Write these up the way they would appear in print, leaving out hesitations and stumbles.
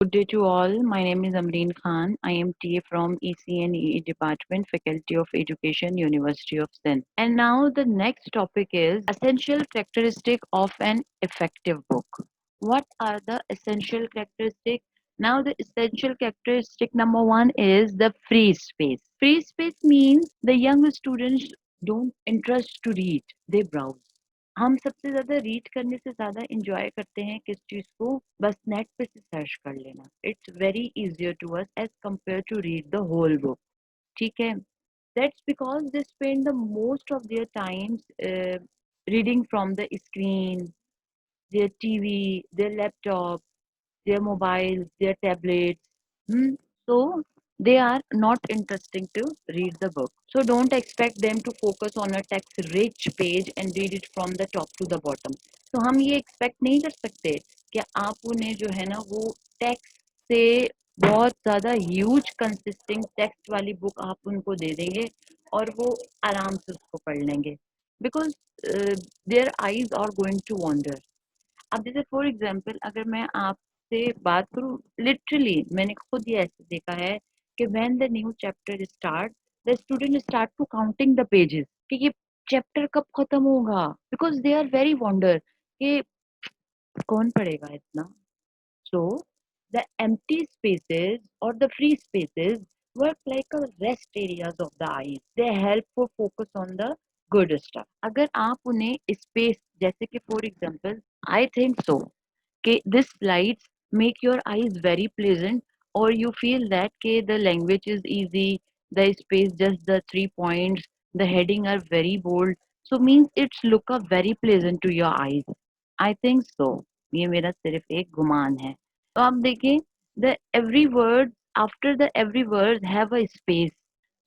Good day to all. My name is Amreen Khan. I am TA from ECNEE Department, Faculty of Education, University of Sindh. And now the next topic is essential characteristic of an effective book. What are the essential characteristics? Now the essential characteristic number one is the free space. Free space means the young students don't interest to read, they browse. हम सबसे ज़्यादा read करने से ज़्यादा enjoy करते हैं किस चीज़ को? बस नेट पे से सर्च कर लेना। It's very easier to us as compare to read the whole book, ठीक है? That's because they spend the most of their times reading from the screen, their TV, their laptop, their mobiles, their tablets. Hmm? So they are not interesting to read the book. So don't expect them to focus on a text-rich page and read it from the top to the bottom. तो हम ये expect नहीं कर सकते कि आप उन्हें जो है ना वो text से बहुत ज़्यादा huge consisting text वाली book आप उनको दे देंगे और वो आराम से उसको पढ़ लेंगे because their eyes are going to wander. अब जैसे फॉर एग्जाम्पल अगर मैं आपसे बात करूं लिटरली मैंने खुद ये ऐसे देखा है कि when the new chapter start the student start to counting the pages कि ये चैप्टर कब खत्म होगा because they are very wonder कि कौन पढ़ेगा इतना सो द एम्प्टी स्पेसेस और the free spaces work like a rest areas of the eyes. They help for focus on the good stuff. अगर आप उन्हें स्पेस जैसे कि for example I think so कि this slides make your eyes very pleasant or you feel that के the language is easy, the space just the 3 points, the heading are very bold, so means it's look a very pleasant to your eyes. I think so. ये मेरा सिर्फ एक गुमान है तो आप देखें the every word after the every word have a space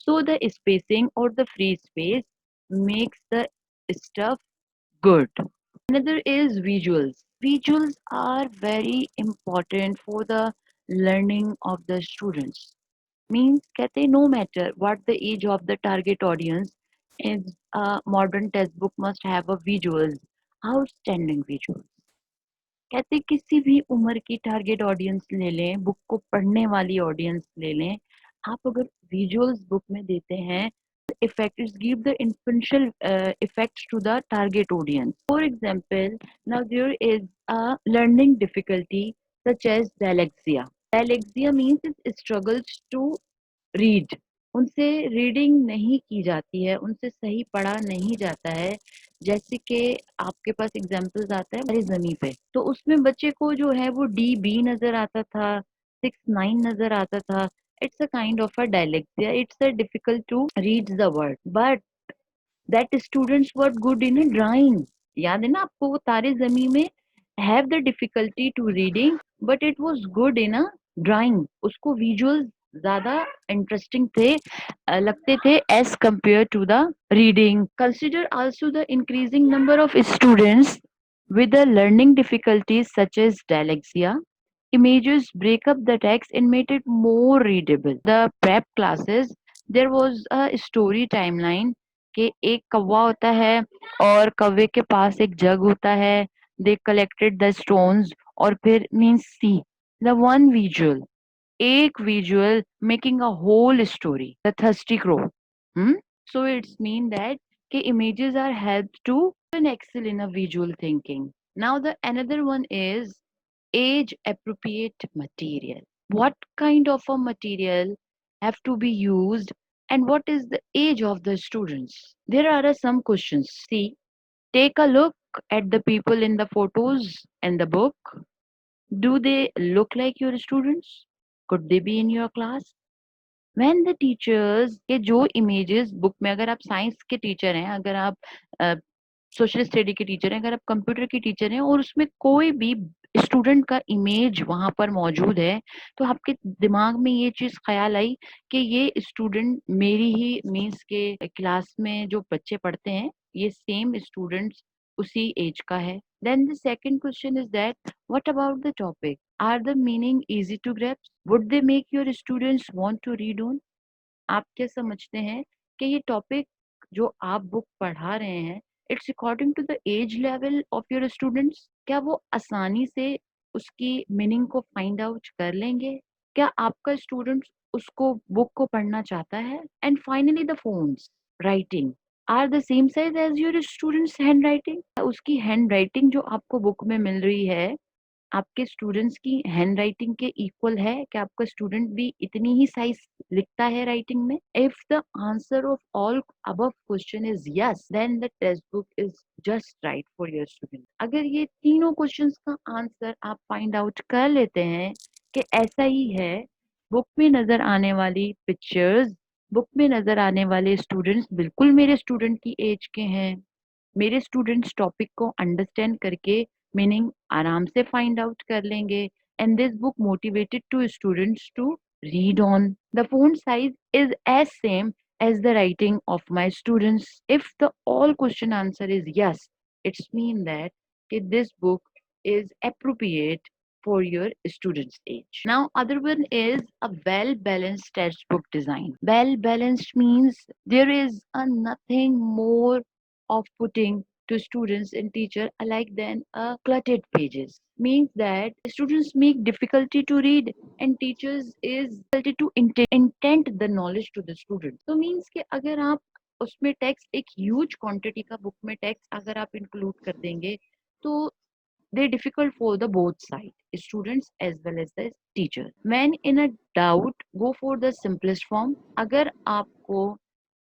so the spacing or the free space makes the stuff good. Another is visuals. Visuals are very important for the learning of the students. Means कहते हैं, no matter what the age of the target audience is, a modern textbook must have a visuals, outstanding visuals. कहते हैं, किसी भी उम्र की target audience ले लें, बुक को पढ़ने वाली ऑडियंस ले लें, आप अगर विजुअल्स बुक में देते हैं effects give the influential effects to the target audience. For example, now there is a learning difficulty such as dyslexia. Dyslexia means it struggles to read. उनसे रीडिंग नहीं की जाती है, उनसे सही पढ़ा नहीं जाता है। जैसे कि आपके पास एग्जाम्पल्स आता है हमारी ज़मीं पे, तो उसमें बच्चे को जो है वो डी-बी नज़र आता था, 6-9 नज़र आता था। It's a kind of a dyslexia. It's a difficult to read the word, but that students were good in a drawing. याद है ना आपको वो तारे ज़मीं में have the difficulty to reading, but it was good in a drawing. उसको visuals ज़्यादा interesting थे लगते थे as compared to the reading. Consider also the increasing number of students with the learning difficulties such as dyslexia. Images break up the text and made it more readable. The prep classes, there was a story timeline कि एक कौवा होता है और कौवे के पास एक जग होता है. They collected the stones और फिर means see the one visual, एक visual making a whole story. The thirsty crow. Hmm? So it's mean that कि images are helped to excel in a visual thinking. Now the another one is age appropriate material. What kind of a material have to be used and what is the age of the students? There are some questions. See, take a look at the people in the photos and the book. Do they look like your students? Could they be in your class? When the teachers के जो images book में अगर आप science के teacher हैं अगर आप social study के टीचर हैं अगर आप कंप्यूटर की टीचर हैं और उसमें कोई भी स्टूडेंट का इमेज वहां पर मौजूद है तो आपके दिमाग में ये चीज ख्याल आई कि ये स्टूडेंट मेरी ही मीन्स के क्लास में जो बच्चे पढ़ते हैं ये सेम स्टूडेंट्स उसी एज का है. Then the second question is that what about the topic are the meaning easy to grasp would they make your students want to read on. आप क्या समझते हैं कि ये टॉपिक जो आप बुक पढ़ा रहे हैं it's according to the age level of your students क्या वो आसानी से उसकी मीनिंग को फाइंड आउट कर लेंगे? क्या आपका स्टूडेंट उसको बुक को पढ़ना चाहता है? And finally the fonts writing are the same size as your students hand writing. उसकी हैंड राइटिंग जो आपको बुक में मिल रही है आपके स्टूडेंट्स की हैंड राइटिंग के इक्वल है? क्या आपका स्टूडेंट भी इतनी ही साइज लिखता है राइटिंग में? If the answer of all above question is yes, then the text book is just right for your student. अगर ये तीनों क्वेश्चंस का आंसर आप फाइंड आउट कर लेते हैं कि ऐसा ही है, बुक में नजर आने वाली पिक्चर्स, बुक में नजर आने वाले स्टूडेंट्स बिल्कुल मेरे स्टूडेंट की एज के हैं, मेरे स्टूडेंट्स टॉपिक को अंडरस्टैंड करके मीनिंग आराम से फाइंड आउट कर लेंगे, and this book motivated to students to read on. The font size is as same as the writing of my students. If the all question answer is yes, it's mean that this book is appropriate for your student's age. Now other one is a well balanced textbook design. Well balanced means there is a nothing more of putting to students and teacher alike than a cluttered pages. Means that students make difficulty to read and teachers is difficulty to intent the knowledge to the student. So means कि अगर आप उसमें text एक huge quantity का book में text अगर आप include कर देंगे तो they difficult for the both side, students as well as the teacher. When in a doubt, go for the simplest form. अगर आपको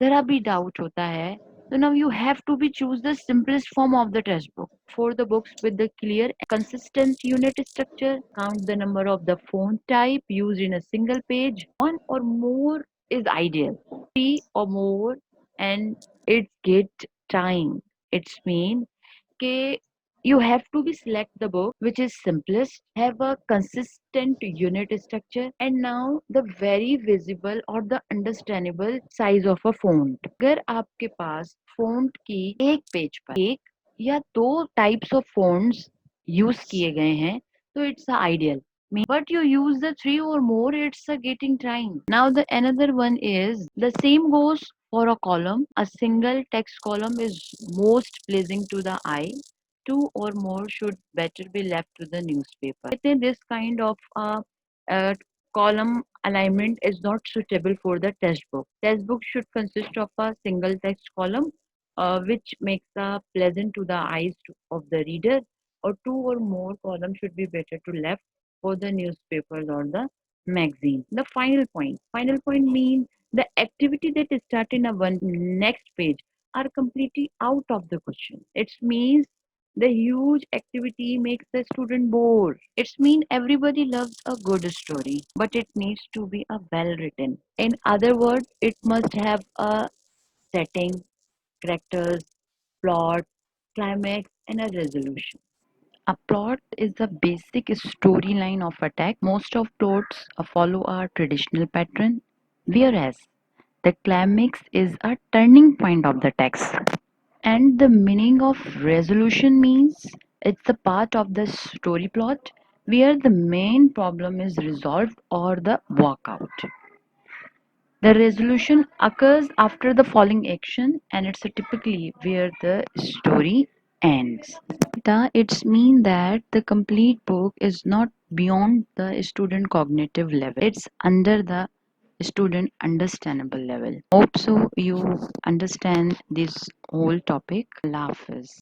जरा भी doubt होता है, so now you have to be choose the simplest form of the textbook. For the books with the clear, consistent unit structure, count the number of the font type used in a single page. One or more is ideal. Three or more, and it's get time. It's mean कि you have to be select the book which is simplest, have a consistent unit structure, and now the very visible or the understandable size of a font. अगर आपके पास font की एक page पर एक या दो types of fonts use किए गए हैं तो it's a ideal. But you use the three or more, it's a getting time. Now the another one is the same goes for a column. A single text column is most pleasing to the eye. Two or more should better be left to the newspaper. Within this kind of column alignment is not suitable for the textbook. Textbook should consist of a single text column which makes pleasant to the eyes of the reader, or two or more columns should be better to left for the newspapers or the magazine. The final point means the activity that is started in a one next page are completely out of the question. It means the huge activity makes the student bored. It means everybody loves a good story, but it needs to be a well written. In other words, it must have a setting, characters, plot, climax, and a resolution. A plot is the basic storyline of a text. Most of plots follow a traditional pattern, whereas the climax is a turning point of the text. And the meaning of resolution means it's a part of the story plot where the main problem is resolved or the workout. The resolution occurs after the following action and it's typically where the story ends. It's mean that the complete book is not beyond the student cognitive level. It's under the student understandable level. Hope so you understand this whole topic. Allah Hafiz.